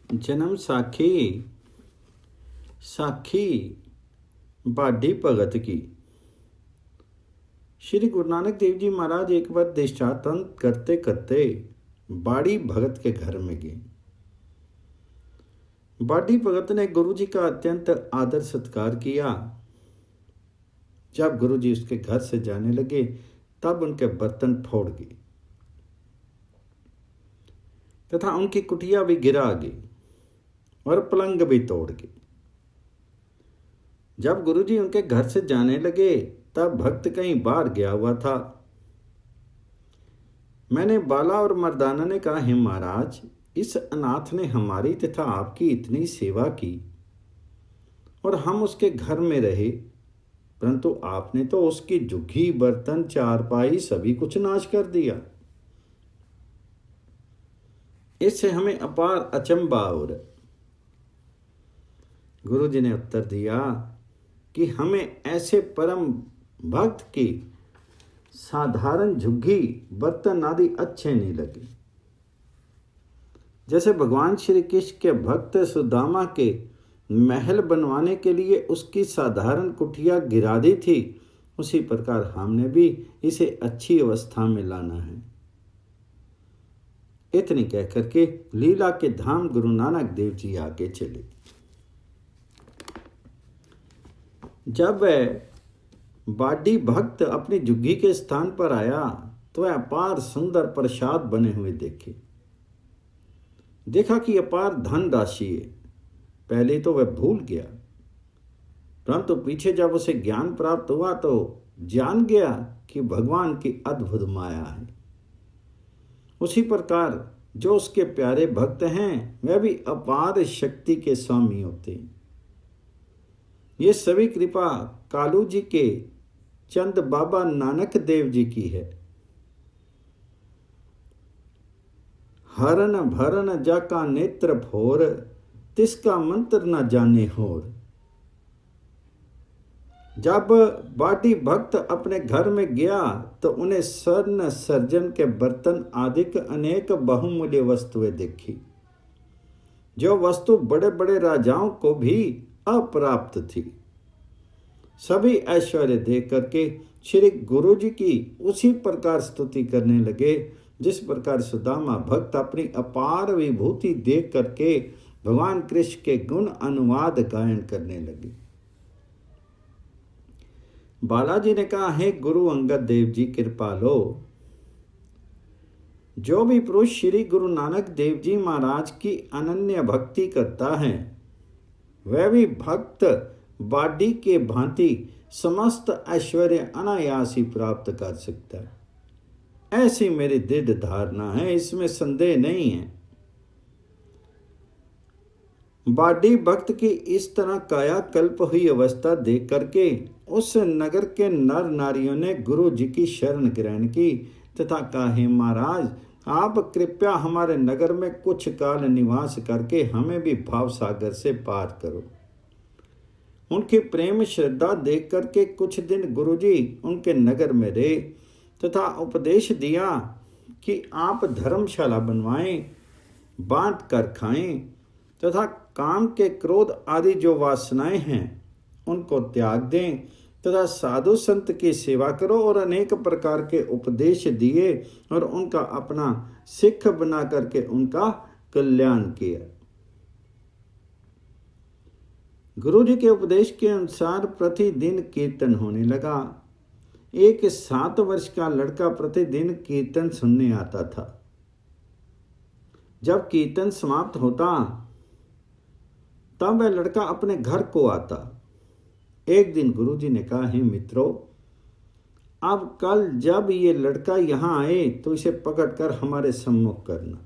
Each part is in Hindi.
जन्म साखी साखी बाडी भगत की। श्री गुरु नानक देव जी महाराज एक बार देशाटन करते करते बाड़ी भगत के घर में गए। बाडी भगत ने गुरु जी का अत्यंत आदर सत्कार किया। जब गुरु जी उसके घर से जाने लगे तब उनके बर्तन फोड़ गए तथा उनकी कुटिया भी गिरा गई और पलंग भी तोड़ गए। जब गुरु जी उनके घर से जाने लगे तब भक्त कहीं बाहर गया हुआ था। मैंने बाला और मर्दाना ने कहा, हे महाराज, इस अनाथ ने हमारी तथा आपकी इतनी सेवा की और हम उसके घर में रहे, परंतु आपने तो उसकी झुग्गी, बर्तन, चारपाई सभी कुछ नाश कर दिया। इससे हमें अपार अचंभा हो रहा। गुरु जी ने उत्तर दिया कि हमें ऐसे परम भक्त की साधारण झुग्गी, बर्तन आदि अच्छे नहीं लगे। जैसे भगवान श्री कृष्ण के भक्त सुदामा के महल बनवाने के लिए उसकी साधारण कुटिया गिरा दी थी, उसी प्रकार हमने भी इसे अच्छी अवस्था में लाना है। इतनी कहकर के लीला के धाम गुरु नानक देव जी आगे चले। जब वह बाडी भक्त अपनी झुग्गी के स्थान पर आया तो वह अपार सुंदर प्रसाद बने हुए देखे। देखा कि अपार धन राशि है। पहले तो वह भूल गया, परंतु पीछे जब उसे ज्ञान प्राप्त हुआ तो जान गया कि भगवान की अद्भुत माया है। उसी प्रकार जो उसके प्यारे भक्त हैं वह भी अपार शक्ति के स्वामी होते हैं। ये सभी कृपा कालू जी के चंद बाबा नानक देव जी की है। हरन भरन जाका नेत्र भोर, तिसका मंत्र न जाने होर। जब बाटी भक्त अपने घर में गया तो उन्हें स्वर्ण सर्जन के बर्तन आदि अनेक बहुमूल्य वस्तुएं देखी, जो वस्तु बड़े बड़े राजाओं को भी अप्राप्त थी। सभी ऐश्वर्य देख करके श्री गुरु जी की उसी प्रकार स्तुति करने लगे जिस प्रकार सुदामा भक्त अपनी अपार विभूति देख करके भगवान कृष्ण के गुण अनुवाद गायन करने लगे। बालाजी ने कहा, हे गुरु अंगद देव जी कृपालो, जो भी पुरुष श्री गुरु नानक देव जी महाराज की अनन्य भक्ति करता है वह भी भक्त बाडी के भांति समस्त ऐश्वर्य अनायास ही प्राप्त कर सकता है। ऐसी मेरी दृढ़ धारणा है, इसमें संदेह नहीं है। बाडी भक्त की इस तरह कायाकल्प हुई अवस्था देख करके उस नगर के नर नारियों ने गुरु जी की शरण ग्रहण की तथा कहा, हे महाराज, आप कृपया हमारे नगर में कुछ काल निवास करके हमें भी भाव सागर से पार करो। उनकी प्रेम श्रद्धा देख करके कुछ दिन गुरुजी उनके नगर में रहे तथा उपदेश दिया कि आप धर्मशाला बनवाएं, बांट कर खाएं तथा काम के क्रोध आदि जो वासनाएं हैं उनको त्याग दें तथा साधु संत की सेवा करो। और अनेक प्रकार के उपदेश दिए और उनका अपना सिख बना करके उनका कल्याण किया। गुरु जी के उपदेश के अनुसार प्रतिदिन कीर्तन होने लगा। एक 7 वर्ष का लड़का प्रतिदिन कीर्तन सुनने आता था। जब कीर्तन समाप्त होता तब वह लड़का अपने घर को आता। एक दिन गुरु जी ने कहा, हे मित्रों, अब कल जब ये लड़का यहाँ आए तो इसे पकड़कर हमारे सम्मुख करना।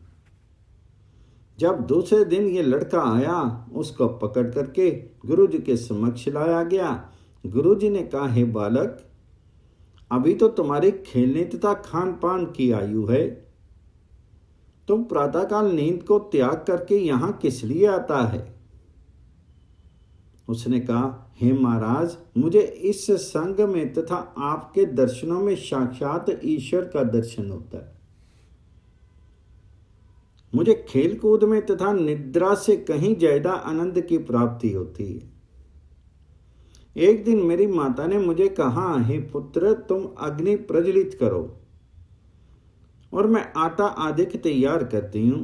जब दूसरे दिन ये लड़का आया उसको पकड़ करके गुरु जी के समक्ष लाया गया। गुरु जी ने कहा, हे बालक, अभी तो तुम्हारी खेलने तथा खान पान की आयु है, तुम प्रातःकाल नींद को त्याग करके यहाँ किस लिए आता है? उसने कहा, हे महाराज, मुझे इस संग में तथा आपके दर्शनों में साक्षात ईश्वर का दर्शन होता है। मुझे खेल कूद में तथा निद्रा से कहीं ज्यादा आनंद की प्राप्ति होती है। एक दिन मेरी माता ने मुझे कहा, हे पुत्र, तुम अग्नि प्रज्वलित करो और मैं आटा आदिक तैयार करती हूँ।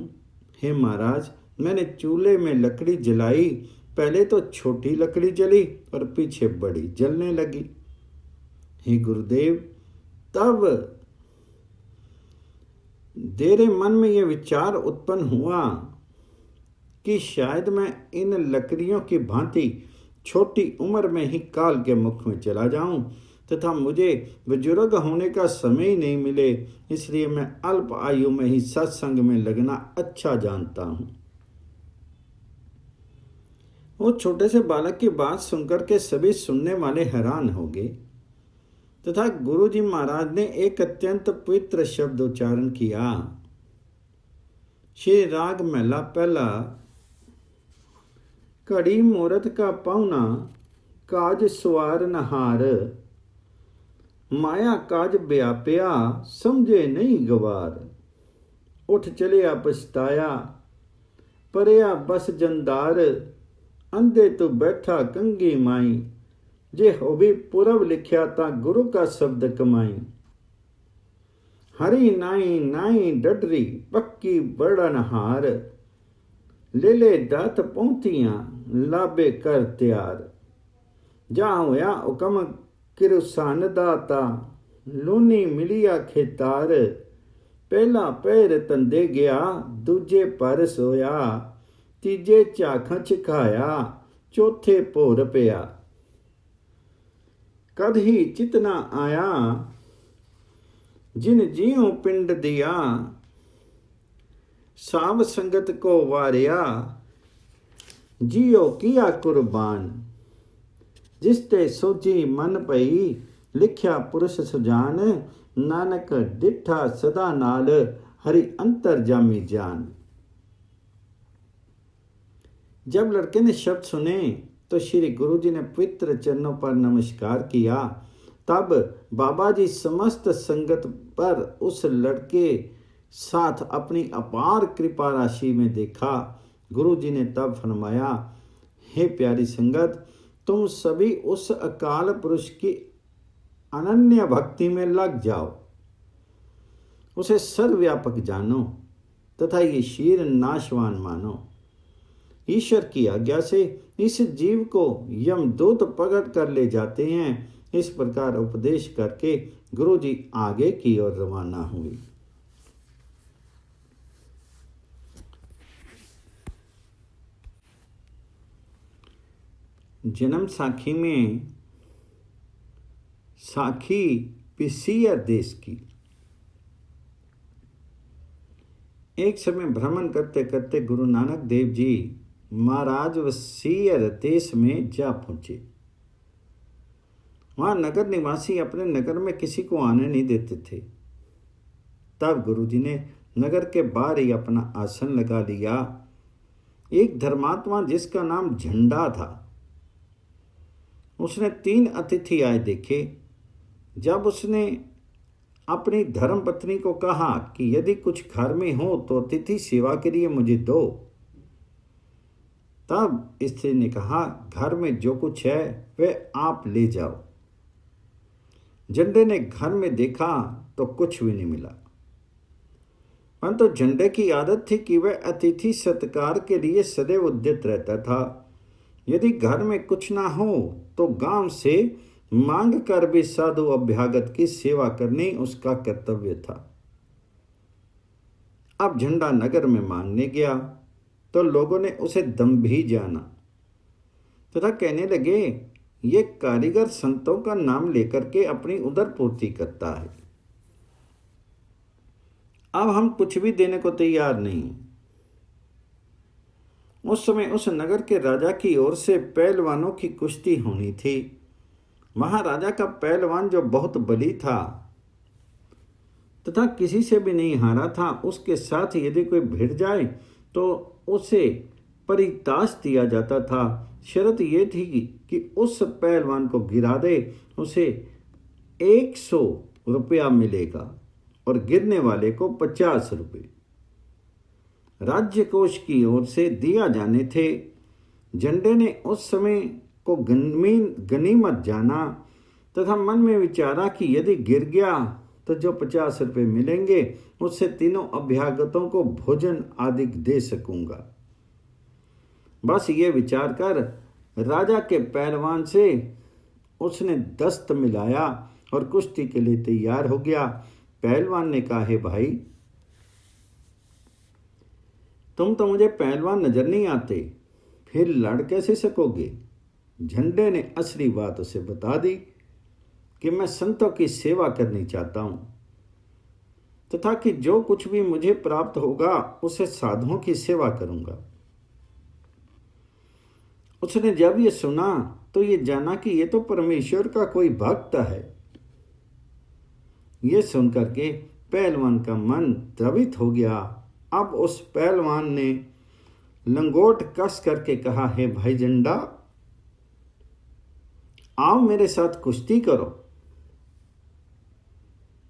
हे महाराज, मैंने चूल्हे में लकड़ी जलाई। पहले तो छोटी लकड़ी जली और पीछे बड़ी जलने लगी। हे गुरुदेव, तब तेरे मन में यह विचार उत्पन्न हुआ कि शायद मैं इन लकड़ियों की भांति छोटी उम्र में ही काल के मुख में चला जाऊं तथा मुझे बुजुर्ग होने का समय ही नहीं मिले, इसलिए मैं अल्प आयु में ही सत्संग में लगना अच्छा जानता हूं। वो छोटे से बालक की बात सुनकर के सभी सुनने वाले हैरान हो गए तथा गुरुजी महाराज ने एक अत्यंत पवित्र शब्द उच्चारण किया। श्री राग महला पहला। घड़ी मूरत का पाहुना, काज सवार नहार, माया काज व्याप्या, समझे नहीं गवार। उठ चलिया पछताया, परया बस जंदार, अंधे तो बैठा कंगी माई। जे हो भी पूरब लिखिया ता गुरु का शब्द कमाई। हरी नाई नाई डडरी, पक्की बड़न हार, ले ले दात पौंतियां, लाबे कर त्यार। जा होया हुकम किरुसान दाता, लूनी मिलिया खेतार। पहला पैर तंदे गया, दूजे पर सोया, तीजे झाखां छिखाया, चौथे भोर पिया। कद ही चितना आया, जिन जियों पिंड दिया, साव संगत को वारिया, जियो किया कुर्बान। जिसते सोची मन पई, लिख्या पुरुष सुजान। नानक डिठा सदा नाल, हरि अंतर जामी जान। जब लड़के ने शब्द सुने तो श्री गुरु जी ने पवित्र चरणों पर नमस्कार किया। तब बाबा जी समस्त संगत पर उस लड़के साथ अपनी अपार कृपा राशि में देखा। गुरु जी ने तब फरमाया, हे प्यारी संगत, तुम सभी उस अकाल पुरुष की अनन्य भक्ति में लग जाओ, उसे सर्वव्यापक जानो तथा ये शीर नाशवान मानो। ईश्वर की आज्ञा से इस जीव को यमदूत पकड़ कर ले जाते हैं। इस प्रकार उपदेश करके गुरु जी आगे की ओर रवाना हुए। जन्म साखी में साखी पिसियर देश की। एक समय भ्रमण करते करते गुरु नानक देव जी महाराज वसीयर देश में जा पहुंचे। वहां नगर निवासी अपने नगर में किसी को आने नहीं देते थे। तब गुरुजी ने नगर के बाहर ही अपना आसन लगा लिया। एक धर्मात्मा जिसका नाम झंडा था, उसने 3 अतिथि आए देखे। जब उसने अपनी धर्मपत्नी को कहा कि यदि कुछ घर में हो तो अतिथि सेवा के लिए मुझे दो, तब स्त्री ने कहा, घर में जो कुछ है वह आप ले जाओ। झंडे ने घर में देखा तो कुछ भी नहीं मिला, परंतु झंडे की आदत थी कि वह अतिथि सत्कार के लिए सदैव उद्यत रहता था। यदि घर में कुछ ना हो तो गांव से मांग कर भी साधु अभ्यागत की सेवा करनी उसका कर्तव्य था। अब झंडा नगर में मांगने गया तो लोगों ने उसे दम्भी जाना तथा कहने लगे, ये कारीगर संतों का नाम लेकर के अपनी उदर पूर्ति करता है, अब हम कुछ भी देने को तैयार नहीं। उस समय उस नगर के राजा की ओर से पहलवानों की कुश्ती होनी थी। महाराजा का पहलवान जो बहुत बली था तथा किसी से भी नहीं हारा था, उसके साथ यदि कोई भिड़ जाए तो उसे परिताश दिया जाता था। शर्त यह थी कि उस पहलवान को गिरा दे, उसे 100 रुपया मिलेगा और गिरने वाले को 50 रुपये। राज्य कोष की ओर से दिया जाने थे। झंडे ने उस समय को गनीमत जाना तथा मन में विचारा कि यदि गिर गया तो जो 50 रुपये मिलेंगे उससे तीनों अभ्यागतों को भोजन आदि दे सकूंगा। बस ये विचार कर राजा के पहलवान से उसने दस्त मिलाया और कुश्ती के लिए तैयार हो गया। पहलवान ने कहा, हे भाई, तुम तो मुझे पहलवान नजर नहीं आते, फिर लड़ कैसे सकोगे? झंडे ने असली बात उसे बता दी कि मैं संतों की सेवा करनी चाहता हूं तथा कि जो कुछ भी मुझे प्राप्त होगा उसे साधुओं की सेवा करूंगा। उसने जब ये सुना तो ये जाना कि ये तो परमेश्वर का कोई भक्त है। ये सुनकर के पहलवान का मन द्रवित हो गया। अब उस पहलवान ने लंगोट कस करके कहा, हे भाई झंडा, आओ मेरे साथ कुश्ती करो।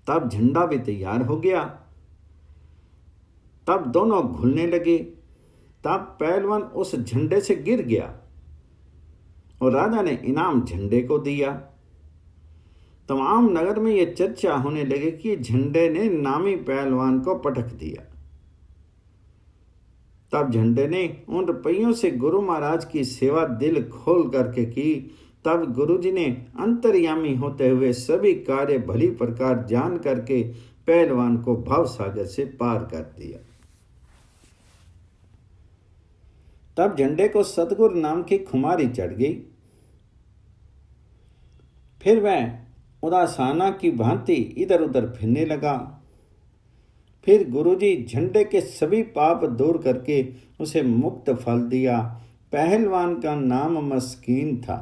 तब झंडा भी तैयार हो गया। तब दोनों घुलने लगे। तब पहलवान उस झंडे से गिर गया और राजा ने इनाम झंडे को दिया। तमाम नगर में यह चर्चा होने लगी कि झंडे ने नामी पहलवान को पटक दिया। तब झंडे ने उन रुपयों से गुरु महाराज की सेवा दिल खोल करके की। तब गुरुजी ने अंतर्यामी होते हुए सभी कार्य भली प्रकार जान करके पहलवान को भव सागर से पार कर दिया। तब झंडे को सतगुरु नाम की खुमारी चढ़ गई। फिर वह उदासाना की भांति इधर उधर फिरने लगा। फिर गुरुजी झंडे के सभी पाप दूर करके उसे मुक्त फल दिया। पहलवान का नाम मस्कीन था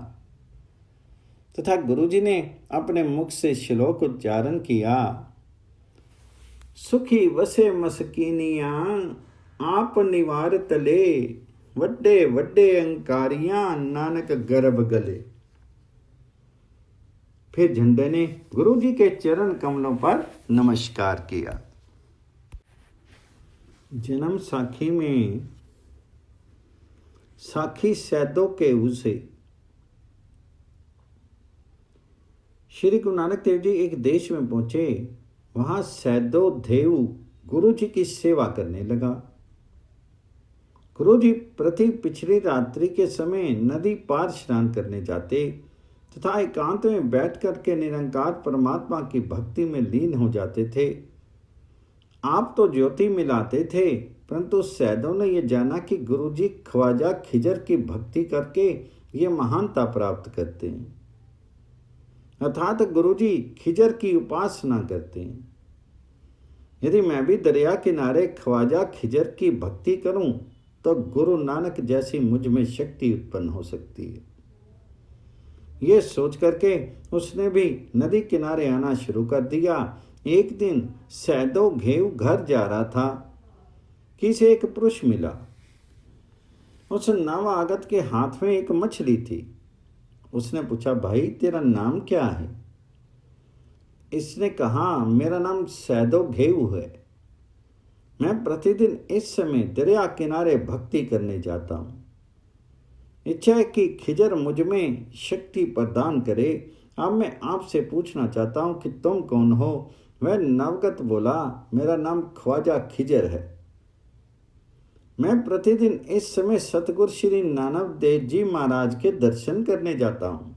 तथा गुरुजी ने अपने मुख से श्लोक उच्चारण किया, सुखी वसे मस्कीनिया आप निवार तले, वड्डे वड्डे अंकारियां नानक गर्भ गले। फिर झंडे ने गुरुजी के चरण कमलों पर नमस्कार किया। जन्म साखी में साखी सैदो के उसे श्री गुरु नानक देव जी एक देश में पहुंचे। वहां सैदो देव गुरु जी की सेवा करने लगा। गुरु जी प्रति पिछली रात्रि के समय नदी पार स्नान करने जाते तथा एकांत में बैठ करके निरंकार परमात्मा की भक्ति में लीन हो जाते थे। आप तो ज्योति मिलाते थे, परंतु सैदों ने यह जाना कि गुरु जी ख्वाजा खिजर की भक्ति करके ये महानता प्राप्त करते हैं, अर्थात गुरु जी खिजर की उपासना करते हैं। यदि मैं भी दरिया किनारे ख्वाजा खिजर की भक्ति करूं तो गुरु नानक जैसी मुझ में शक्ति उत्पन्न हो सकती है। ये सोच करके उसने भी नदी किनारे आना शुरू कर दिया। एक दिन सैदो घेव घर जा रहा था कि इसे एक पुरुष मिला। उस नवागत के हाथ में एक मछली थी। उसने पूछा, भाई तेरा नाम क्या है? इसने कहा, मेरा नाम सैदो घेव है। मैं प्रतिदिन इस समय दरिया किनारे भक्ति करने जाता हूँ। इच्छा है कि खिजर मुझ में शक्ति प्रदान करे। अब मैं आपसे पूछना चाहता हूँ कि तुम कौन हो? वह नवगत बोला, मेरा नाम ख्वाजा खिजर है। मैं प्रतिदिन इस समय सतगुरु श्री नानक देव जी महाराज के दर्शन करने जाता हूँ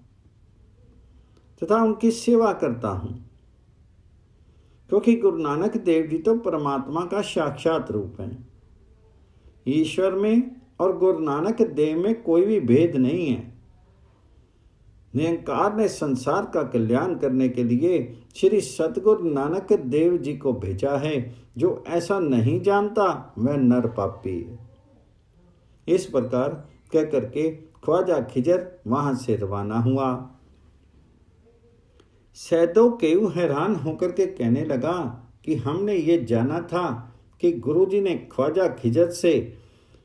तथा उनकी सेवा करता हूँ, क्योंकि गुरु नानक देव जी तो परमात्मा का साक्षात रूप है। ईश्वर में और गुरु नानक देव में कोई भी भेद नहीं है। निरंकार ने संसार का कल्याण करने के लिए श्री सतगुरु नानक देव जी को भेजा है। जो ऐसा नहीं जानता वह नर पापी है। इस प्रकार कह करके ख्वाजा खिजर वहां से रवाना हुआ। सैदो केऊ हैरान होकर के कहने लगा कि हमने ये जाना था कि गुरुजी ने ख्वाजा खिजर से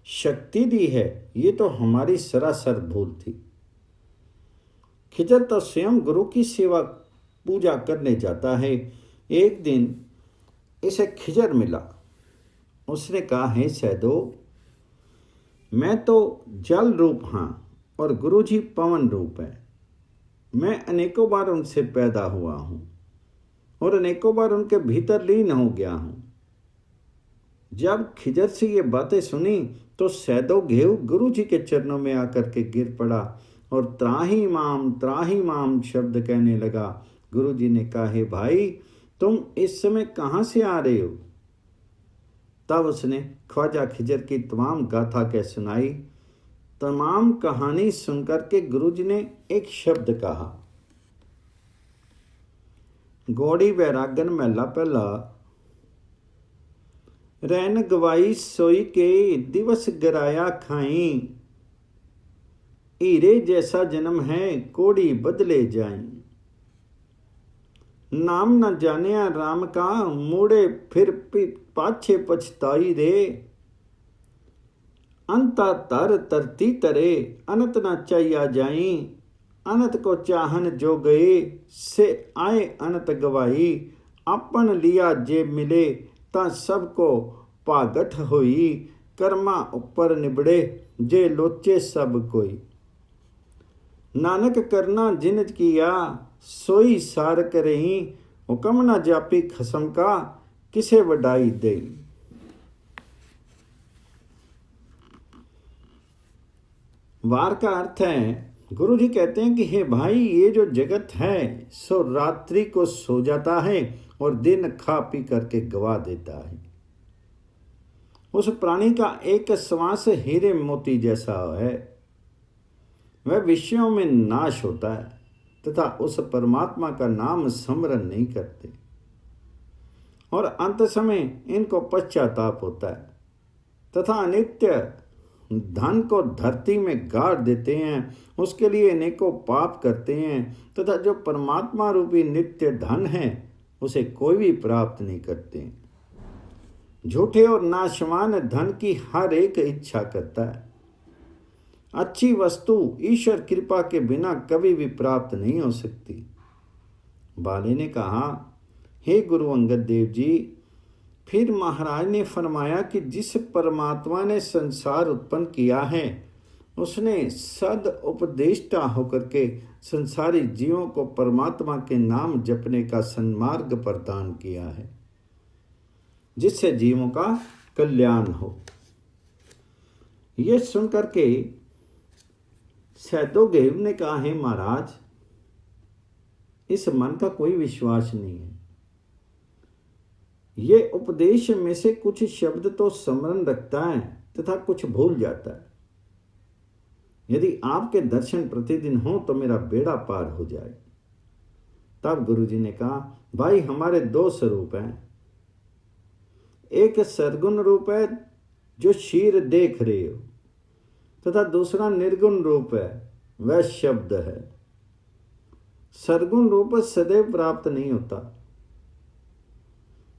शक्ति दी है, ये तो हमारी सरासर भूल थी। खिजर तो स्वयं गुरु की सेवा पूजा करने जाता है। एक दिन इसे खिजर मिला उसने कहा, हे सैदो, मैं तो जल रूप हाँ और गुरुजी पवन रूप है। मैं अनेकों बार उनसे पैदा हुआ हूँ और अनेकों बार उनके भीतर लीन हो गया हूँ। जब खिजर से ये बातें सुनी तो सैदो घेव गुरु जी के चरणों में आकर के गिर पड़ा और त्राही माम शब्द कहने लगा। गुरु जी ने कहा, हे भाई, तुम इस समय कहाँ से आ रहे हो? तब उसने ख्वाजा खिजर की तमाम गाथा कह सुनाई। तमाम कहानी सुनकर के गुरु जी ने एक शब्द कहा, गौड़ी वैरागन महला पहला। रैन गवाई सोई के दिवस गराया खाई, हीरे जैसा जन्म है कोड़ी बदले जाई। नाम न जानिया राम का मुड़े फिर पाछे पछताई रे। अंता तर तरती तरे अनंत न चाहिया जाई। अनंत को चाहन जो गए से आए अनंत गवाई। अपन लिया जे मिले ता सबको पागठ होई। कर्मा ऊपर निबड़े जे लोचे सब कोई। नानक करना जिन किया सोई सार करही। हुक्म न जापी खसम का किसे वडाई दे। वार का अर्थ है, गुरु जी कहते हैं कि हे भाई, ये जो जगत है सो रात्रि को सो जाता है और दिन खा पी करके गवा देता है। उस प्राणी का एक श्वास हीरे मोती जैसा है। वह विषयों में नाश होता है तथा उस परमात्मा का नाम स्मरण नहीं करते और अंत समय इनको पश्चाताप होता है तथा अनित्य धन को धरती में गाड़ देते हैं। उसके लिए अनेकों पाप करते हैं तथा जो परमात्मा रूपी नित्य धन है उसे कोई भी प्राप्त नहीं करते। झूठे और नाशवान धन की हर एक इच्छा करता है। अच्छी वस्तु ईश्वर कृपा के बिना कभी भी प्राप्त नहीं हो सकती। बाले ने कहा, हे गुरु अंगद देव जी, फिर महाराज ने फरमाया कि जिस परमात्मा ने संसार उत्पन्न किया है उसने सद उपदेष्टा होकर के संसारी जीवों को परमात्मा के नाम जपने का सन्मार्ग प्रदान किया है जिससे जीवों का कल्याण हो। ये सुनकर के सैदोगेव ने कहा, है महाराज, इस मन का कोई विश्वास नहीं है। ये उपदेश में से कुछ शब्द तो स्मरण रखता है तथा कुछ भूल जाता है। यदि आपके दर्शन प्रतिदिन हो तो मेरा बेड़ा पार हो जाए। तब गुरुजी ने कहा, भाई, हमारे दो स्वरूप हैं। एक सरगुण रूप है जो शीर देख रहे हो तथा दूसरा निर्गुण रूप है, वह शब्द है। सरगुण रूप सदैव प्राप्त नहीं होता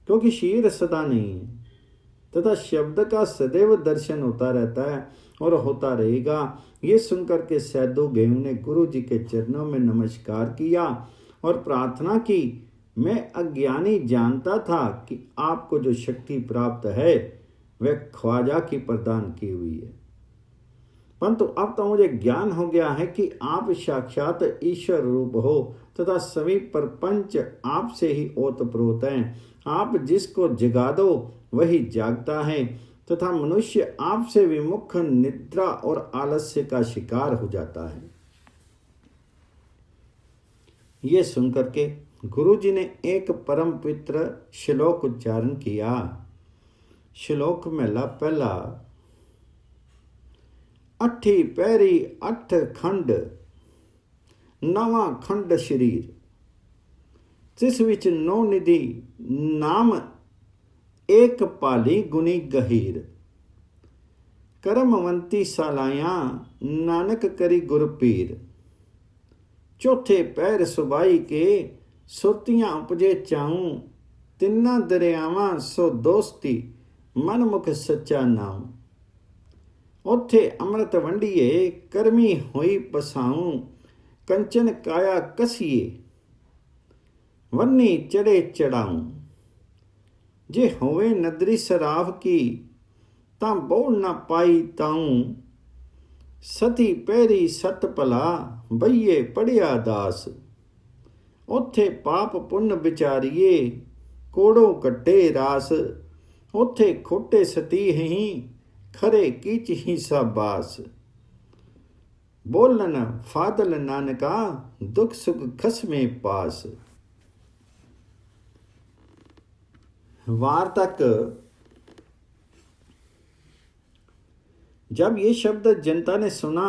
क्योंकि शीर सदा नहीं है तथा शब्द का सदैव दर्शन होता रहता है और होता रहेगा। ये सुनकर के सैदो गेहूं ने गुरु जी के चरणों में नमस्कार किया और प्रार्थना की, मैं अज्ञानी जानता था कि आपको जो शक्ति प्राप्त है वह ख्वाजा की प्रदान की हुई है, परंतु अब तो मुझे ज्ञान हो गया है कि आप साक्षात ईश्वर रूप हो तथा सभी प्रपंच आपसे ही ओतप्रोत हैं। आप जिसको जगा दो वही जागता है तथा मनुष्य आपसे विमुख निद्रा और आलस्य का शिकार हो जाता है। ये सुनकर के गुरु जी ने एक परम पवित्र श्लोक उच्चारण किया। श्लोक महला पहला। अठी पैरी अठ खंड नवा खंड शरीर, जिस विच नौ निधि नाम एक पाली गुनी गहीर। करमवंती सालाया नानक करी गुरपीर। चौथे पैर सुबाई के सुरतियां उपजे चाऊं। तिन्ना दरियावां सो दोस्ती मनमुख सच्चा नाऊं। ओथे अमृत वंडिए करमी होई पसाऊं। कंचन काया कसिए वन्नी चढ़े चढ़ाऊं। जे होवे नदरी शराब की तां बोल ना पाई ताऊं सती पैरी सत भला बईए पढ़िया दास ਉੱਥੇ ਪਾਪ ਪੁੰਨ ਵਿਚਾਰੀਏ ਕੋੜੋਂ ਕੱਟੇ ਰਾਸ ਉੱਥੇ ਖੋਟੇ ਸਤੀ ਹੀ ਖਰੇ ਕੀਚ ਹੀ ਸਾਬਾਸ ਬੋਲਨ ਫਾਦਲ ਨਾਨਕਾ ਦੁਖ सुख खसमे पास। वार्तक जब ये शब्द जनता ने सुना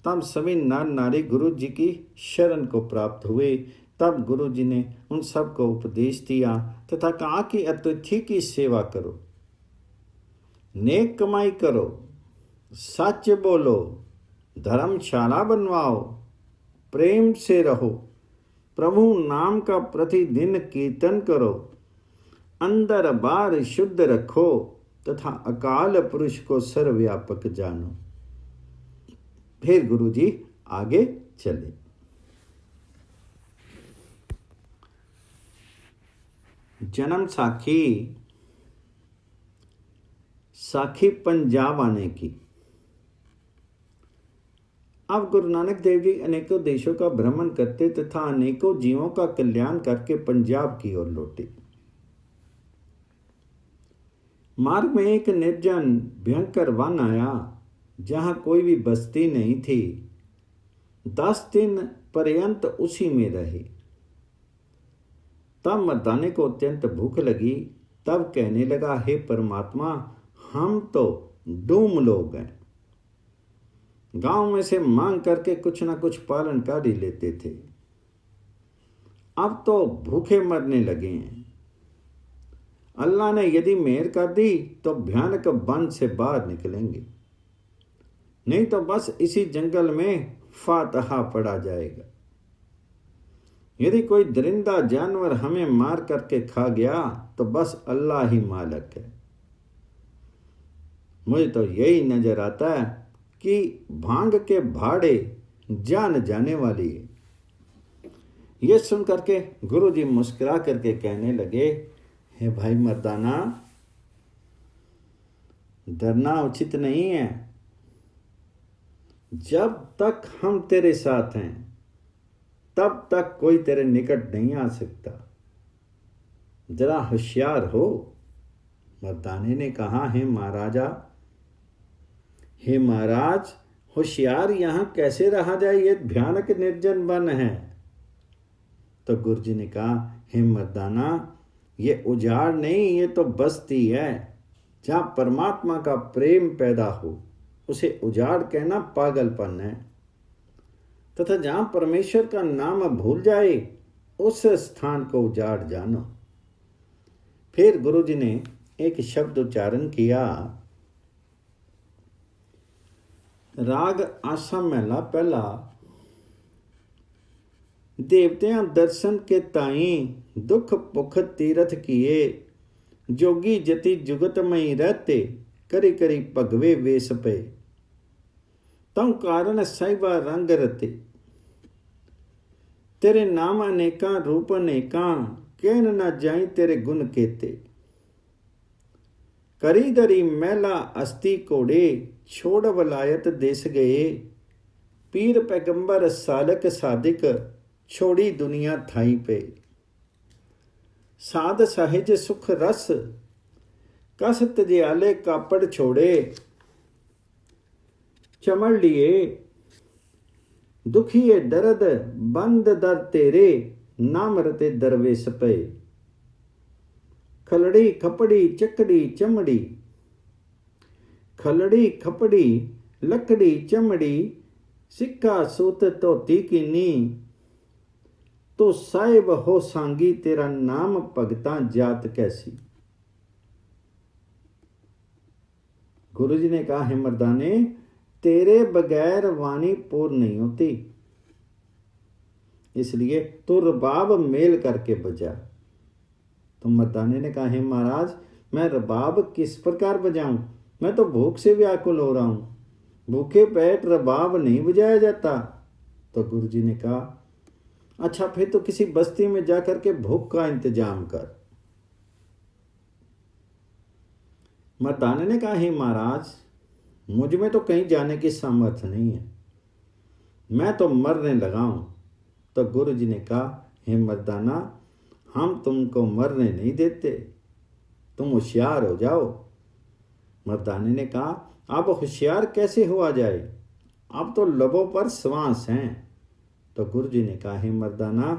तब सभी नर नारी गुरु जी की शरण को प्राप्त हुए। तब गुरु जी ने उन सब को उपदेश दिया तथा कहा कि अतिथि की सेवा करो, नेक कमाई करो, सच बोलो, धर्मशाला बनवाओ, प्रेम से रहो, प्रभु नाम का प्रतिदिन कीर्तन करो, अंदर बाहर शुद्ध रखो तथा अकाल पुरुष को सर्वव्यापक जानो। फिर गुरु जी आगे चले। जन्म साखी साखी पंजाब आने की। अब गुरु नानक देव जी अनेकों देशों का भ्रमण करते तथा अनेकों जीवों का कल्याण करके पंजाब की ओर लौटे। मार्ग में एक निर्जन भयंकर वन आया जहां कोई भी बस्ती नहीं थी। 10 दिन पर्यंत उसी में रहे। तब मर्दाने को अत्यंत भूख लगी। तब कहने लगा, हे परमात्मा, हम तो डूम लोग हैं, गांव में से मांग करके कुछ ना कुछ पालन कर ही लेते थे, अब तो भूखे मरने लगे हैं। अल्लाह ने यदि मेहर कर दी तो भयानक वन से बाहर निकलेंगे, नहीं तो बस इसी जंगल में फातहा पड़ा जाएगा। यदि कोई दरिंदा जानवर हमें मार करके खा गया तो बस अल्लाह ही मालिक है। मुझे तो यही नजर आता है कि भांग के भाड़े जान जाने वाली है। ये सुन करके गुरु जी मुस्कुरा करके कहने लगे, हे भाई मर्दाना, डरना उचित नहीं है। जब तक हम तेरे साथ हैं तब तक कोई तेरे निकट नहीं आ सकता। जरा होशियार हो। मर्दाने ने कहा, हे महाराजा, हे महाराज, होशियार यहां कैसे रहा जाए, ये भयानक निर्जन वन है। तो गुरु जी ने कहा, हे मर्दाना, ये उजाड़ नहीं, ये तो बस्ती है। जहां परमात्मा का प्रेम पैदा हो उसे उजाड़ कहना पागलपन है, तथा जहां परमेश्वर का नाम भूल जाए उस स्थान को उजाड़ जानो। फिर गुरु जी ने एक शब्द उच्चारण किया। राग आसा महला पहला। देवतियां दर्शन के ताई दुख भुख तीरथ किए, जोगी जति जुगत मई रहते, करी करी भगवे वेश पे, तम कारण साहिबा रंग रते, तेरे नाम अनेका रूप अनेका, कहन न जाई तेरे गुण केते, करी दरी मैला अस्ति कोड़े, छोड़ वलायत देश गए, पीर पैगंबर सालक सादिक, छोड़ी दुनिया थाई पे, साध सहज सुख रस, कस तजियाले कापड़ छोड़े, चमड़ लिए दुखिए दर्द बंद दर तेरे, नाम रते दरवेश पे, खलड़ी खपड़ी चकड़ी चमड़ी, खलड़ी खपड़ी लकड़ी चमड़ी, सिक्का सूत धोती कीनी, तो साहिब हो सांगी, तेरा नाम भगतां जात कैसी। गुरु जी ने कहा, हे मर्दाने, तेरे बगैर वाणी पूर्ण नहीं होती, इसलिए तो रबाब मेल करके बजा। तो मर्दाने ने कहा, हे महाराज, मैं रबाब किस प्रकार बजाऊं, मैं तो भूख से व्याकुल हो रहा हूं, भूखे पेट रबाब नहीं बजाया जाता। तो गुरु जी ने कहा, अच्छा फिर तो किसी बस्ती में जाकर के भूख का इंतजाम कर। मर्दाने ने कहा, हे महाराज, मुझ में तो कहीं जाने की सामर्थ्य नहीं है, मैं तो मरने लगा हूं। तो गुरु जी ने कहा, हे मर्दाना, हम तुमको मरने नहीं देते, तुम होशियार हो जाओ। मर्दाने ने कहा, अब होशियार कैसे हुआ जाए, अब तो लबों पर श्वास हैं। तो गुरु जी ने कहा, हे मर्दाना,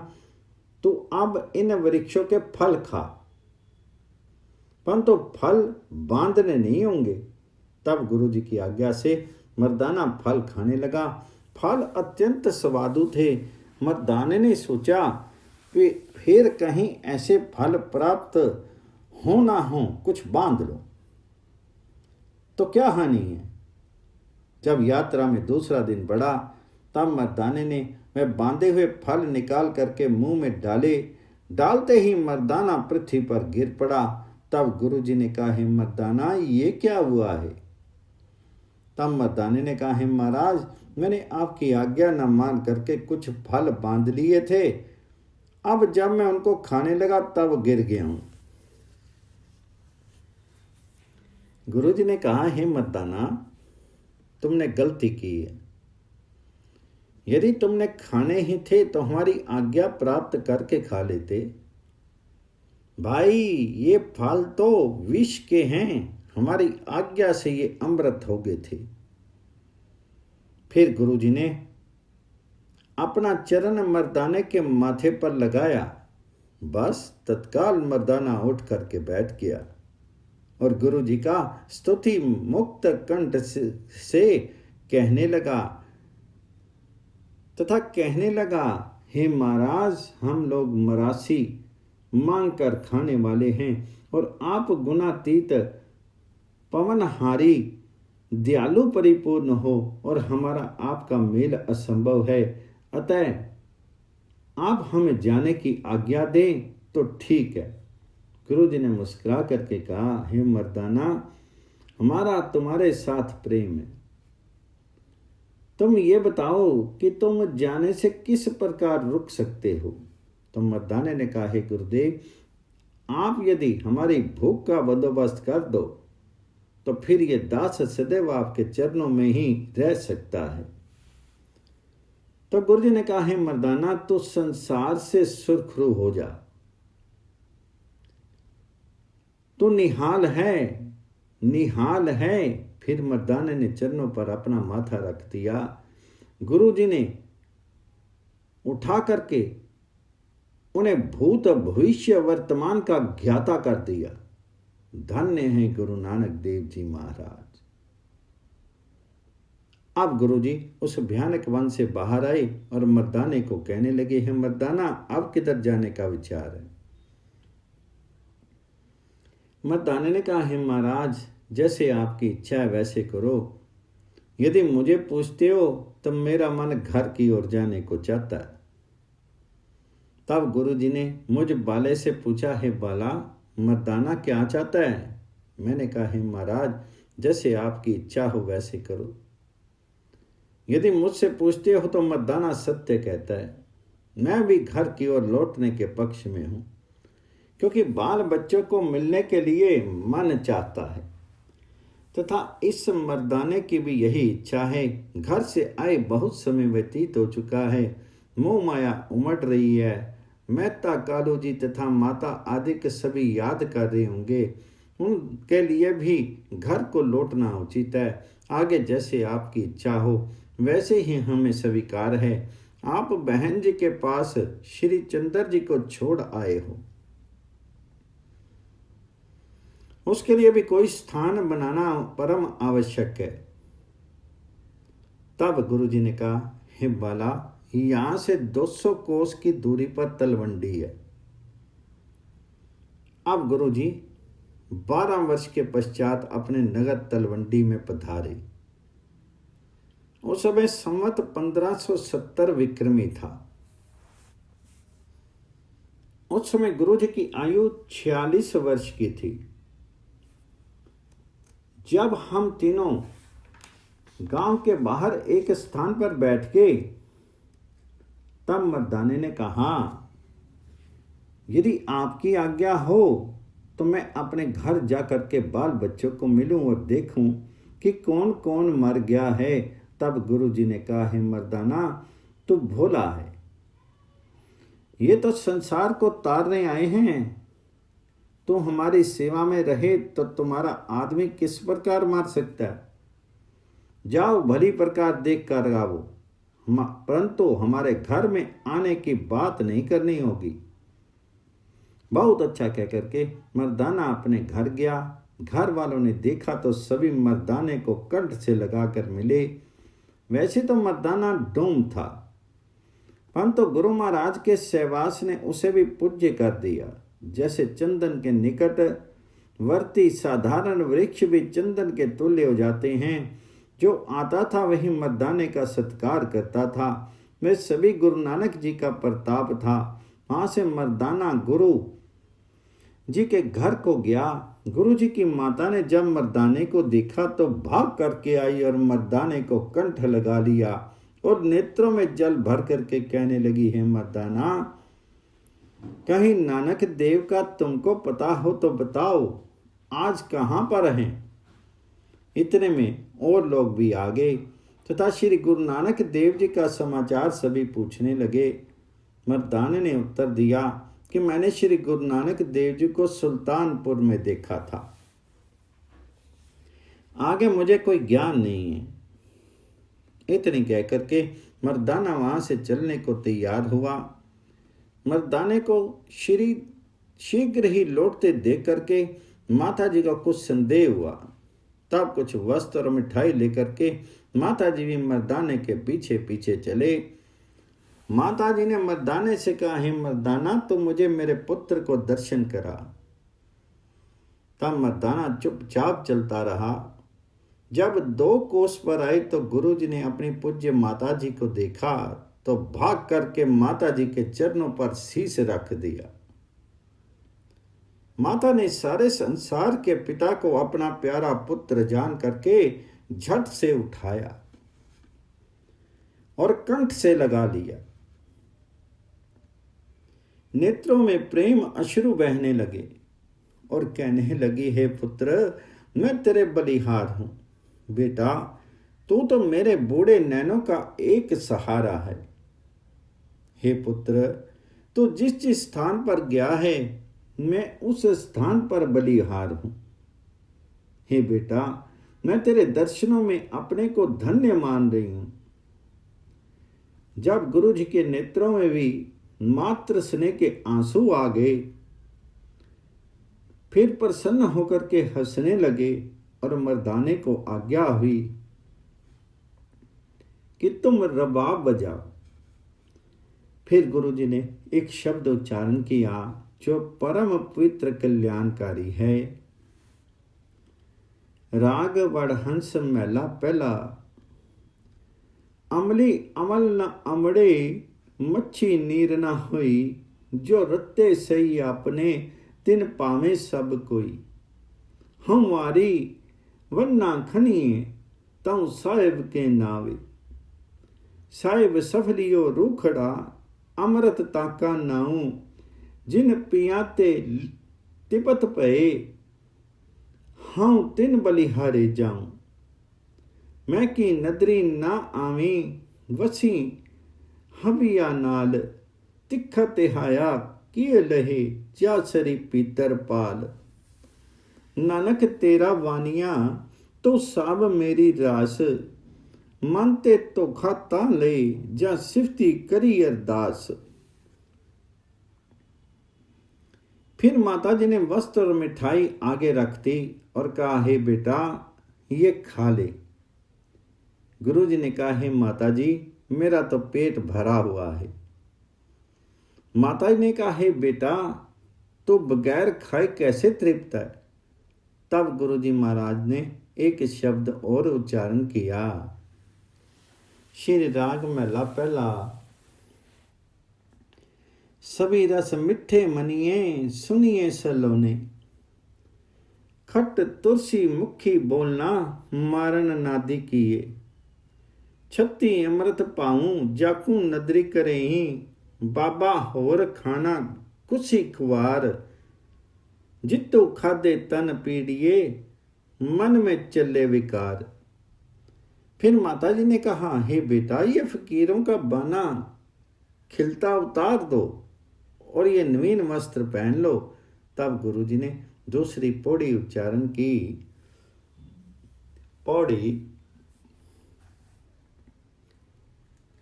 तू अब इन वृक्षों के फल खा, परंतु फल बांधने नहीं होंगे। तब गुरु जी की आज्ञा से मर्दाना फल खाने लगा। फल अत्यंत स्वादु थे। मर्दाने ने सोचा कि फिर कहीं ऐसे फल प्राप्त हो ना हो, कुछ बांध लो तो क्या हानि है। जब यात्रा में दूसरा दिन बढ़ा, तब मर्दाने ने वह बांधे हुए फल निकाल करके मुंह में डाले। डालते ही मर्दाना पृथ्वी पर गिर पड़ा। तब गुरु जी ने कहा, हे मर्दाना, ये क्या हुआ है। तब मर्दाने ने कहा, हे महाराज, मैंने आपकी आज्ञा न मान करके कुछ फल बांध लिए थे, अब जब मैं उनको खाने लगा तब गिर गया हूं। गुरु जी ने कहा, हे मर्दाना, तुमने गलती की है। यदि तुमने खाने ही थे तो हमारी आज्ञा प्राप्त करके खा लेते। भाई, ये फल तो विष के हैं, हमारी आज्ञा से ये अमृत हो गए थे। फिर गुरु जी ने अपना चरण मर्दाने के माथे पर लगाया। बस तत्काल मर्दाना उठ करके बैठ गया और गुरु जी का स्तुति मुक्त कंठ से कहने लगा तथा कहने लगा, हे महाराज, हम लोग मरासी मांग कर खाने वाले हैं और आप गुणातीत पवनहारी दयालु परिपूर्ण हो और हमारा आपका मेल असंभव है, अतः आप हमें जाने की आज्ञा दें तो ठीक है। गुरु जी ने मुस्कुरा करके कहा, हे मर्दाना, हमारा तुम्हारे साथ प्रेम है। तुम ये बताओ कि तुम जाने से किस प्रकार रुक सकते हो। तो मर्दाने ने कहा, हे गुरुदेव, आप यदि हमारी भूख का बंदोबस्त कर दो तो फिर ये दास सदैव आपके चरणों में ही रह सकता है। तो गुरु जी ने कहा, हे मर्दाना, तू संसार से सुरखरू हो जा, तू निहाल है, निहाल है। फिर मर्दाने ने चरणों पर अपना माथा रख दिया। गुरु जी ने उठा करके उन्हें भूत भविष्य वर्तमान का ज्ञाता कर दिया। धन्य है गुरु नानक देव जी महाराज। अब गुरु जी उस भयानक वन से बाहर आए और मर्दाने को कहने लगे, हे मर्दाना, अब किधर जाने का विचार है। मर्दाने ने कहा, हे महाराज, जैसे आपकी इच्छा है वैसे करो। यदि मुझे पूछते हो तो मेरा मन घर की ओर जाने को चाहता है। तब गुरु जी ने मुझ बाले से पूछा, हे बाला, मर्दाना क्या चाहता है। मैंने कहा, हे महाराज, जैसे आपकी इच्छा हो वैसे करो। यदि मुझसे पूछते हो तो मर्दाना सत्य कहता है। मैं भी घर की ओर लौटने के पक्ष में हूं, क्योंकि बाल बच्चों को मिलने के लिए मन चाहता है तथा इस मर्दाने की भी यही इच्छा है। घर से आए बहुत समय व्यतीत हो चुका है, मोह माया उमड़ रही है। मेहता कालू जी तथा माता आदि के सभी याद कर रहे होंगे, उनके लिए भी घर को लौटना उचित है। आगे जैसे आपकी इच्छा हो वैसे ही हमें स्वीकार है। आप बहन जी के पास श्री चंद्र जी को छोड़ आए हो, उसके लिए भी कोई स्थान बनाना परम आवश्यक है। तब गुरु जी ने कहा, हे बाला, यहां से 200 कोस की दूरी पर तलवंडी है। अब गुरु जी 12 वर्ष के पश्चात अपने नगर तलवंडी में पधारे। उस समय संवत 1570 विक्रमी था। उस समय गुरु जी की आयु 46 वर्ष की थी। जब हम तीनों गांव के बाहर एक स्थान पर बैठ गए, तब मर्दाने ने कहा, यदि आपकी आज्ञा हो तो मैं अपने घर जा कर के बाल बच्चों को मिलूं और देखूं कि कौन कौन मर गया है। तब गुरु जी ने कहा, हे मर्दाना, तू भोला है, ये तो संसार को तारने आए हैं। तू हमारी सेवा में रहे तो तुम्हारा आदमी किस प्रकार मार सकता है? जाओ भली प्रकार देख कर आओ, परंतु हमारे घर में आने की बात नहीं करनी होगी। बहुत अच्छा कह करके मर्दाना अपने घर गया। घर वालों ने देखा तो सभी मर्दाने को कंठ से लगाकर मिले। वैसे तो मर्दाना डूम था, परंतु गुरु महाराज के सहवास ने उसे भी पूज्य कर दिया। जैसे चंदन के निकट वर्ती साधारण वृक्ष भी चंदन के तुल्य हो जाते हैं। जो आता था वही मर्दाने का सत्कार करता था। वे सभी गुरु नानक जी का प्रताप था। वहां से मर्दाना गुरु जी के घर को गया। गुरु जी की माता ने जब मर्दाने को देखा तो भाग करके आई और मर्दाने को कंठ लगा लिया और नेत्रों में जल भर करके कहने लगी, हे मर्दाना, कहीं नानक देव का तुमको पता हो तो बताओ, आज कहाँ पर हैं? इतने में और लोग भी आ गए तथा श्री गुरु नानक देव जी का समाचार सभी पूछने लगे। मर्दाने ने उत्तर दिया कि मैंने श्री गुरु नानक देव जी को सुल्तानपुर में देखा था, आगे मुझे कोई ज्ञान नहीं है। इतनी कह करके मर्दाना वहां से चलने को तैयार हुआ। मर्दाने को शीघ्र ही लौटते देख करके माता जी का कुछ संदेह हुआ। तब कुछ वस्त्र और मिठाई लेकर के माता जी भी मर्दाने के पीछे पीछे चले। माता जी ने मर्दाने से कहा, हे मर्दाना, तो मुझे मेरे पुत्र को दर्शन करा। तब मर्दाना चुपचाप चलता रहा। जब 2 कोस पर आए तो गुरु जी ने अपनी पूज्य माता जी को देखा तो भाग करके माता जी के चरणों पर शीश रख दिया। माता ने सारे संसार के पिता को अपना प्यारा पुत्र जान करके झट से उठाया और कंठ से लगा लिया। नेत्रों में प्रेम अश्रु बहने लगे और कहने लगी, हे पुत्र, मैं तेरे बलिहार हूं। बेटा, तू तो मेरे बूढ़े नैनों का एक सहारा है। हे पुत्र, तू जिस जिस स्थान पर गया है मैं उस स्थान पर बलिहार हूं। हे बेटा, मैं तेरे दर्शनों में अपने को धन्य मान रही हूं। जब गुरु जी के नेत्रों में भी मात्र स्नेह के आंसू आ गए, फिर प्रसन्न होकर के हंसने लगे और मर्दाने को आज्ञा हुई कि तुम रबाब बजाओ। फिर गुरु जी ने एक शब्द उच्चारण किया जो परम पवित्र कल्याणकारी है। राग वड़हंस महला पहला, अमली अमल न अमड़े, मच्छी नीर न हुई, जो रत्ते सही अपने तिन पावे सब कोई। हम वारी वन्ना खनिए तऊ साहिब के नावे, साहिब सफलियो रूखड़ा, अमृत ताका नाऊ, जिन पियाते तिपत पए, हाँ तिन बलिहारे जाऊं। मैं की नदरी ना आवी, वसी हबिया नाल, तिखा तिहाया किए लहे, जा सरी पीतर पाल। नानक तेरा वानिया तो साब मेरी रास, मन ते धोखा ता ले, जा सिफती करी अरदास। फिर माता जी ने वस्त्र और मिठाई आगे रख दी और कहा, हे बेटा, ये खा ले। गुरु जी ने कहा, हे माता जी, मेरा तो पेट भरा हुआ है। माता जी ने कहा, हे बेटा, तो बगैर खाए कैसे तृप्त है? तब गुरु जी महाराज ने एक शब्द और उच्चारण किया। श्री राग महला पहला। सभी रस मिठे मनिए, सुनिए सलोने, खट तुलसी मुखी बोलना, मारन नादी किए। छत्ती अमृत पाऊं, जाकू नदरी करें, बाबा होर खाना कुसी खुआर, जितु खादे तन पीड़िए, मन में चले विकार। फिर माता जी ने कहा, हे बेटा, ये फकीरों का बाना खिलता उतार दो और ये नवीन वस्त्र पहन लो। तब गुरु जी ने दूसरी पौड़ी उच्चारण की। पौड़ी,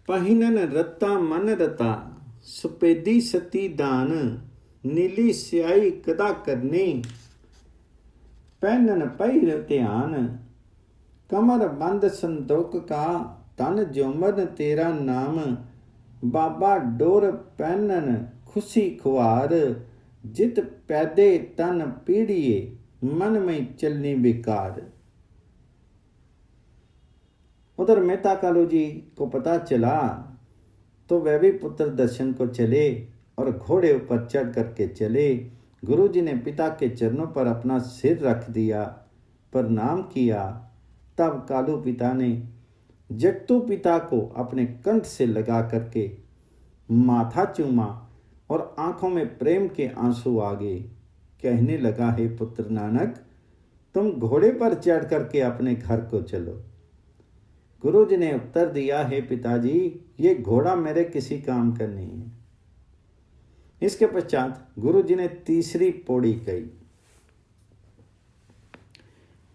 पहिनन रत्ता मन रता, सुपेदी सती दान, नीली स्याही कदा करनी, पहनन पहिर ध्यान, कमर बंद संदूक का, तन जोमन तेरा नाम, बाबा डोर पहनन खुशी खुआर, जित पैदे तन पीड़िए, मन में चलनी बेकार। उधर मेहता कालू जी को पता चला तो वह भी पुत्र दर्शन को चले और घोड़े ऊपर चढ़ करके चले। गुरु जी ने पिता के चरणों पर अपना सिर रख दिया, प्रणाम किया। तब कालू पिता ने जट्टू पिता को अपने कंठ से लगा करके माथा चूमा और आंखों में प्रेम के आंसू आ गए। कहने लगा, हे पुत्र नानक, तुम घोड़े पर चढ़ करके अपने घर को चलो। गुरु जी ने उत्तर दिया, हे पिताजी, ये घोड़ा मेरे किसी काम का नहीं है। इसके पश्चात गुरु जी ने तीसरी पौड़ी कही।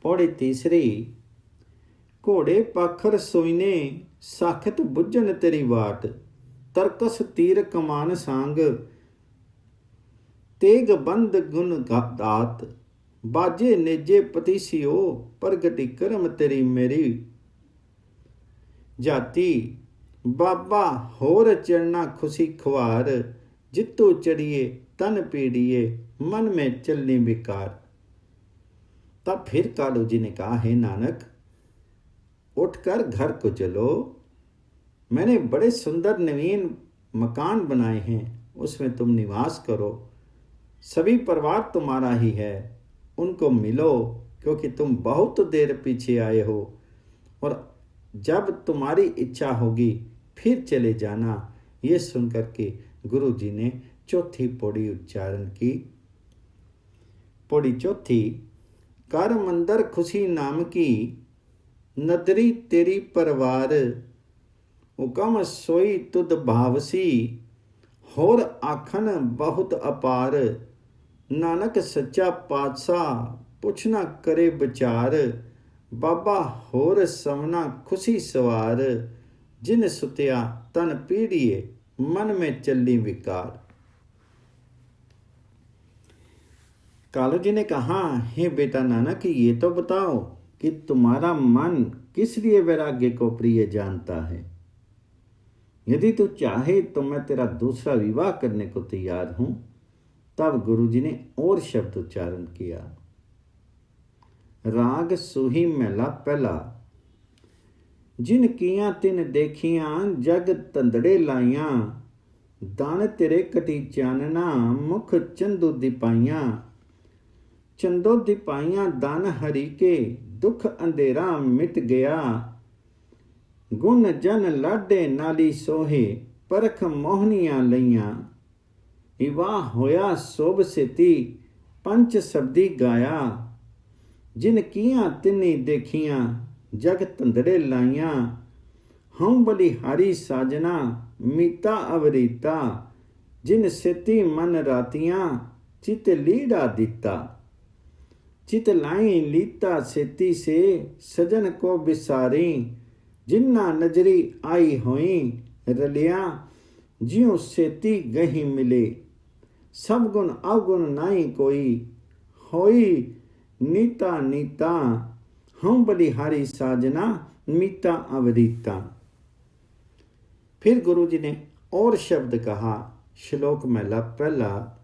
पौड़ी तीसरी, घोड़े पाखर सोईने, साखत बुझन तेरी वाट, तरकस तीर कमान सांग, तेग बंद गुण दात, बाजे नेजे पतीसियो, प्रगति करम तेरी मेरी जाति, बाबा होर चढ़ना खुशी खुआर, जितु चढ़िए तन पीड़िए, मन में चलनी बेकार। तब फिर कालू जी ने कहा, हे नानक, उठकर घर को चलो। मैंने बड़े सुंदर नवीन मकान बनाए हैं, उसमें तुम निवास करो। सभी परिवार तुम्हारा ही है, उनको मिलो, क्योंकि तुम बहुत देर पीछे आए हो और जब तुम्हारी इच्छा होगी फिर चले जाना। ये सुनकर के गुरु जी ने चौथी पौड़ी उच्चारण की। पौड़ी चौथी, कर मंदर खुशी नाम की, नदरी तेरी परवार, हुकम सोई तुद भावसी, होर आखन बहुत अपार, नानक सच्चा पातशाह पुछना करे विचार, बाबा होर समना खुशी सवार, जिन सुतिया तन पीड़िए, मन में चली विकार। कालू जी ने कहा, हे बेटा नानक, ये तो बताओ कि तुम्हारा मन किस लिए वैराग्य को प्रिय जानता है। यदि तू चाहे तो मैं तेरा दूसरा विवाह करने को तैयार हूं। तब गुरु जी ने और शब्द उच्चारण किया। राग सूही महला पहला, जिन किया तिन देखियां, जग तंदड़े लाइयां, दान तेरे कटी चानना, मुख चंदो दिपाइयां, चंदो दिपाइयां दान हरि के, दुख अंधेरा मिट गया, गुण जन लाडे नाली सोहे, परख मोहनियां लइयां, विवाह होया सोभ सेती, पंच शब्दी गाया, जिन किया तिन्नी देखियां, जग तंदड़े लाइयां, हम बलिहारी साजना, मीता अवरीता, जिन सेती मन रातियां, चित लीड़ा दिता, चित लाई लीता सेती से, सजन को बिसारी, जिन्ना नजरी आई होई, रलिया ज्यों सेती गही मिले, सब गुण अवगुण नाई कोई, होई नीता नीता, हम बलिहारी साजना, मीता अवरीता। फिर गुरु जी ने और शब्द कहा। श्लोक महला पहला,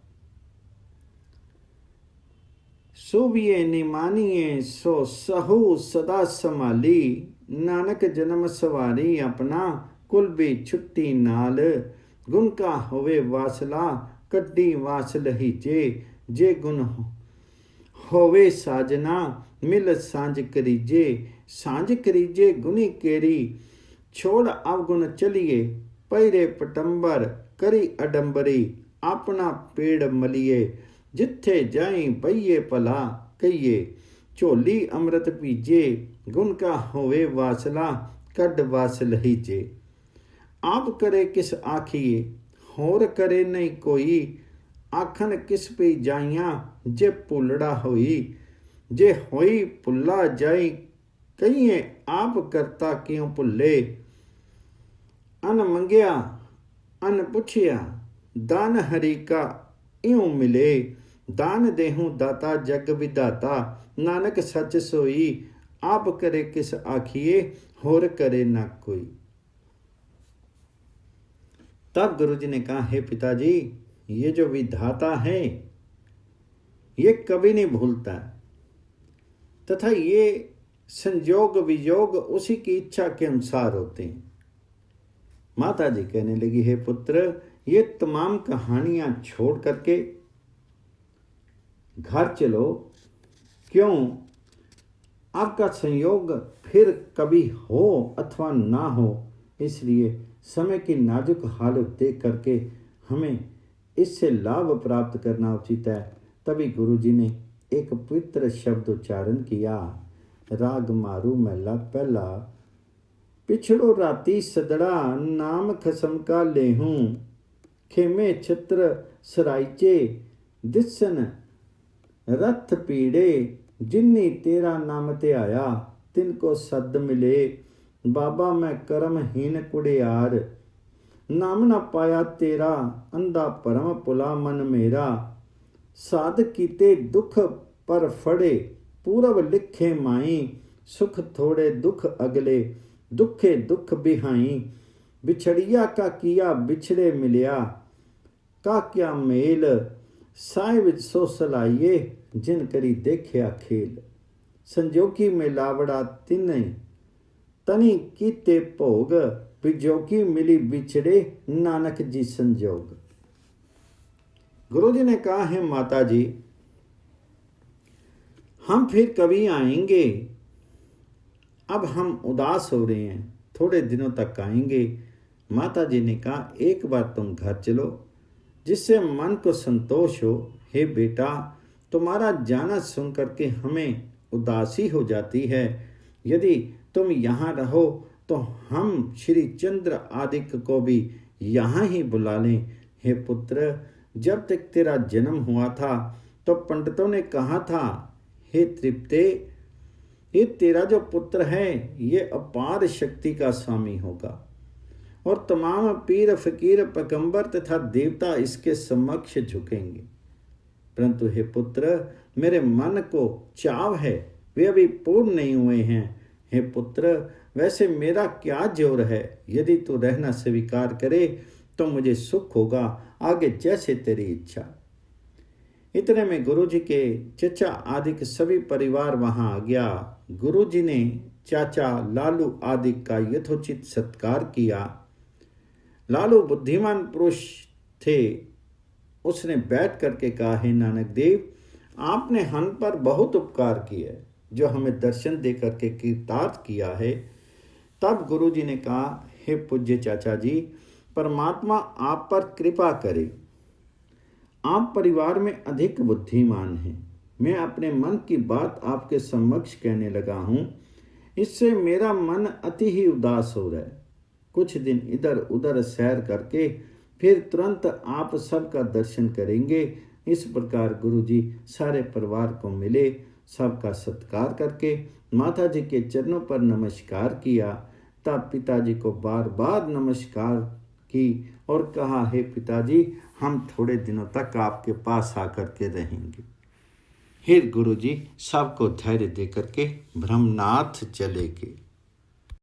सोविये निमानिए सो सहु सदा संभाली, नानक जन्म सवारी अपना, कुल भी छुट्टी नाल, गुण का होवे वासला, कड्डी वास लहीजे, जे गुण होवे साजना, मिल सांझ करीजे, सांझ करीजे गुनी केरी, छोड़ अवगुण चलिए, पैरे पटंबर, करी अडंबरी, अपना पेड़ मलिए, जिथे जाई बईए भला कहिए, झोली अमृत पीजे, गुण का होवे वासला, कड वास लहीजे। आप करे किस आखिए, होर करे नहीं कोई, आखन किस पे जाइया, जे भुलड़ा होई। जे होई भुला जाई कहिए, आप करता क्यों भुले। अन मंगिया अन पुछिया, दान हरि का इऊं मिले। दान देहूं दाता जग विधाता, नानक सच सोई। आप करे किस आखिए, होर करे ना कोई। तब गुरु जी ने कहा, हे पिताजी, ये जो विधाता है ये कभी नहीं भूलता, तथा ये संयोग वियोग उसी की इच्छा के अनुसार होते हैं। माता जी कहने लगी, हे पुत्र, ये तमाम कहानियां छोड़ करके घर चलो। क्यों? आपका संयोग फिर कभी हो अथवा ना हो, इसलिए समय की नाजुक हालत देख करके हमें इससे लाभ प्राप्त करना उचित है। तभी गुरु जी ने एक पवित्र शब्द उच्चारण किया। राग मारू महला पहला। पिछड़ो राती सदड़ा, नाम खसम का लेहूं। खेमे छत्र सराइचे, दिसन रथ पीड़े। जिन्नी तेरा नाम ते आया, तिनको सद मिले। बाबा मैं कर्महीन कुड़ियार, नाम न पाया तेरा। अंधा परम पुला मन मेरा। साध कीते दुख पर फड़े, पूरब लिखे माई। सुख थोड़े दुख अगले, दुखे दुख बिहाई। बिछड़िया का किया बिछड़े मिलिया, का क्या मेल। साहिब सो सलाइए, जिन करी देखिया खेल। संजोगी में लावड़ा तिन्ने, तनी कीते भोग। बिजोगी मिली बिछड़े, नानक जी संजोग। गुरु जी ने कहा, है माता जी, हम फिर कभी आएंगे। अब हम उदास हो रहे हैं, थोड़े दिनों तक आएंगे। माता जी ने कहा, एक बार तुम घर चलो, जिससे मन को संतोष हो। हे बेटा, तुम्हारा जाना सुन करके हमें उदासी हो जाती है। यदि तुम यहाँ रहो तो हम श्री चंद्र आदित्य को भी यहाँ ही बुला लें। हे पुत्र, जब तक तेरा जन्म हुआ था तो पंडितों ने कहा था, हे तृप्ते, ये तेरा जो पुत्र है ये अपार शक्ति का स्वामी होगा और तमाम पीर फकीर पैगंबर तथा देवता इसके समक्ष झुकेंगे। परंतु हे पुत्र, मेरे मन को चाव है, वे अभी पूर्ण नहीं हुए हैं। हे पुत्र, वैसे मेरा क्या जोर है। यदि तू रहना स्वीकार करे तो मुझे सुख होगा, आगे जैसे तेरी इच्छा। इतने में गुरु जी के चचा आदि के सभी परिवार वहां आ गया। गुरु जी ने चाचा लालू आदि का यथोचित सत्कार किया। लालू बुद्धिमान पुरुष थे। उसने बैठ करके कहा, हे नानक देव, आपने हम पर बहुत उपकार किया है, जो हमें दर्शन दे करके कृतार्थ किया है। तब गुरु जी ने कहा, हे पूज्य चाचा जी, परमात्मा आप पर कृपा करे। आप परिवार में अधिक बुद्धिमान हैं। मैं अपने मन की बात आपके समक्ष कहने लगा हूँ। इससे मेरा मन अति ही उदास हो रहा है। कुछ दिन इधर उधर सैर करके फिर तुरंत आप सबका दर्शन करेंगे। इस प्रकार गुरुजी सारे परिवार को मिले, सबका सत्कार करके माता जी के चरणों पर नमस्कार किया। तब पिताजी को बार बार नमस्कार की और कहा, हे पिताजी, हम थोड़े दिनों तक आपके पास आकर के रहेंगे। फिर गुरुजी सबको धैर्य दे करके ब्रह्मनाथ चले गए।